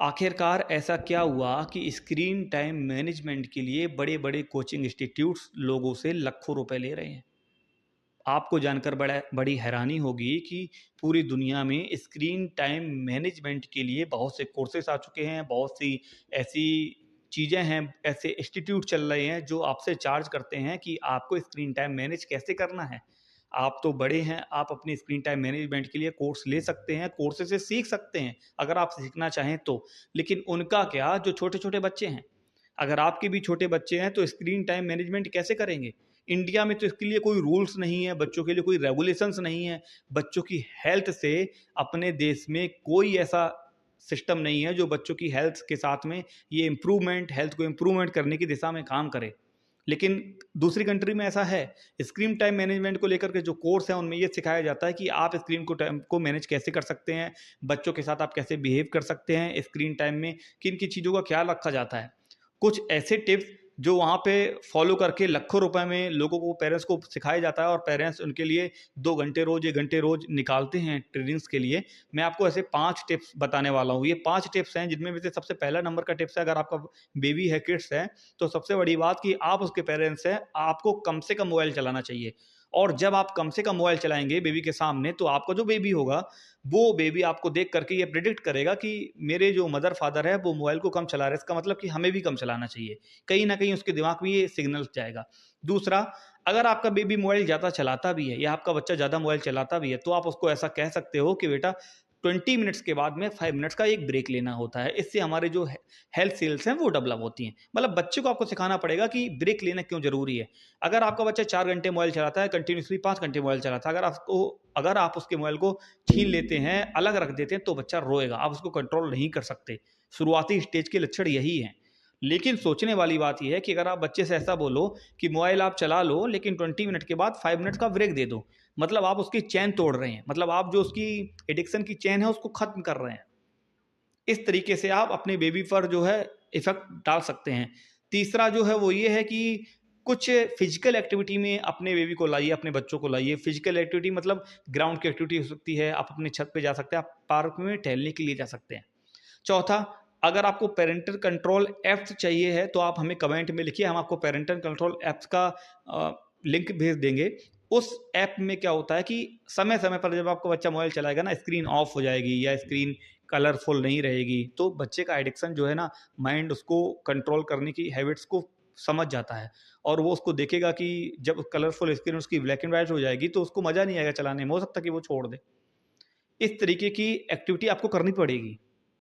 आखिरकार ऐसा क्या हुआ कि स्क्रीन टाइम मैनेजमेंट के लिए बड़े-बड़े कोचिंग इंस्टीट्यूट्स लोगों से लाखों रुपए ले रहे हैं। आपको जानकर बड़ी हैरानी होगी कि पूरी दुनिया में स्क्रीन टाइम मैनेजमेंट के लिए बहुत से कोर्सेस आ चुके हैं, बहुत सी ऐसी चीज़ें हैं, ऐसे इंस्टीट्यूट चल रहे हैं जो आपसे चार्ज करते हैं कि आपको स्क्रीन टाइम मैनेज कैसे करना है। आप तो बड़े हैं, आप अपनी स्क्रीन टाइम मैनेजमेंट के लिए कोर्स ले सकते हैं, कोर्सेज़ से सीख सकते हैं, अगर आप सीखना चाहें तो। लेकिन उनका क्या, जो छोटे-छोटे बच्चे हैं, अगर आपके भी छोटे बच्चे हैं तो स्क्रीन टाइम मैनेजमेंट कैसे करेंगे? इंडिया में तो इसके लिए कोई रूल्स नहीं है, बच्चों के लिए कोई रेगुलेशंस नहीं है। बच्चों की हेल्थ से अपने देश में कोई ऐसा सिस्टम नहीं है जो बच्चों की हेल्थ के साथ में ये हेल्थ को इम्प्रूवमेंट करने की दिशा में काम करे। लेकिन दूसरी कंट्री में ऐसा है। स्क्रीन टाइम मैनेजमेंट को लेकर के जो कोर्स है उनमें ये सिखाया जाता है कि आप स्क्रीन को टाइम को मैनेज कैसे कर सकते हैं, बच्चों के साथ आप कैसे बिहेव कर सकते हैं स्क्रीन टाइम में, किन-किन चीज़ों का ख्याल रखा जाता है। कुछ ऐसे टिप्स जो वहाँ पे फॉलो करके लाखों रुपए में लोगों को, पेरेंट्स को सिखाया जाता है और पेरेंट्स उनके लिए 2 घंटे रोज़, 1 घंटे रोज़ निकालते हैं ट्रेनिंग्स के लिए। मैं आपको ऐसे 5 टिप्स बताने वाला हूँ। ये 5 टिप्स हैं जिनमें में से सबसे पहला नंबर का टिप्स है, अगर आपका बेबी है, किड्स है, तो सबसे बड़ी बात कि आप उसके पेरेंट्स हैं, आपको कम से कम मोबाइल चलाना चाहिए। और जब आप कम से कम मोबाइल चलाएँगे बेबी के सामने, तो आपका जो बेबी होगा, वो बेबी आपको देख करके ये प्रेडिक्ट करेगा कि मेरे जो मदर फादर है वो मोबाइल को कम चला रहे हैं, इसका मतलब कि हमें भी कम चलाना चाहिए। कहीं न कहीं उसके दिमाग में ये सिग्नल जाएगा। दूसरा, अगर आपका बेबी मोबाइल ज़्यादा चलाता भी है या आपका बच्चा ज़्यादा मोबाइल चलाता भी है, तो आप उसको ऐसा कह सकते हो कि बेटा 20 मिनट्स के बाद में 5 मिनट्स का एक ब्रेक लेना होता है। इससे हमारे जो हेल्थ सेल्स हैं वो डेवलप होती हैं। मतलब बच्चे को आपको सिखाना पड़ेगा कि ब्रेक लेना क्यों ज़रूरी है। अगर आपका बच्चा 4 घंटे मोबाइल चलाता है, कंटिन्यूअसली 5 घंटे मोबाइल चलाता है, अगर आप उसके मोबाइल को छीन लेते हैं, अलग रख देते हैं, तो बच्चा रोएगा। आप उसको कंट्रोल नहीं कर सकते। शुरुआती स्टेज के लक्षण यही हैं। लेकिन सोचने वाली बात ये है कि अगर आप बच्चे से ऐसा बोलो कि मोबाइल आप चला लो, लेकिन 20 मिनट के बाद 5 मिनट्स का ब्रेक दे दो। मतलब आप उसकी चेन तोड़ रहे हैं। मतलब आप जो उसकी एडिक्शन की चेन है उसको खत्म कर रहे हैं। इस तरीके से आप अपने बेबी पर जो है इफ़ेक्ट डाल सकते हैं। तीसरा जो है वो ये है कि कुछ फिज़िकल एक्टिविटी में अपने बेबी को लाइए, अपने बच्चों को लाइए। फिज़िकल एक्टिविटी मतलब ग्राउंड की एक्टिविटी हो सकती है, आप अपनी छत पे जा सकते हैं, आप पार्क में टहलने के लिए जा सकते हैं। चौथा, अगर आपको पैरेंटल कंट्रोल ऐप्स चाहिए है तो आप हमें कमेंट में लिखिए, हम आपको पैरेंटल कंट्रोल ऐप्स का लिंक भेज देंगे। उस ऐप में क्या होता है कि समय-समय पर जब आपका बच्चा मोबाइल चलाएगा ना, स्क्रीन ऑफ हो जाएगी या स्क्रीन कलरफुल नहीं रहेगी, तो बच्चे का एडिक्शन जो है ना, माइंड उसको कंट्रोल करने की हैबिट्स को समझ जाता है और वो उसको देखेगा कि जब कलरफुल स्क्रीन उसकी ब्लैक एंड व्हाइट हो जाएगी तो उसको मज़ा नहीं आएगा चलाने में, हो सकता है कि वो छोड़ दे। इस तरीके की एक्टिविटी आपको करनी पड़ेगी।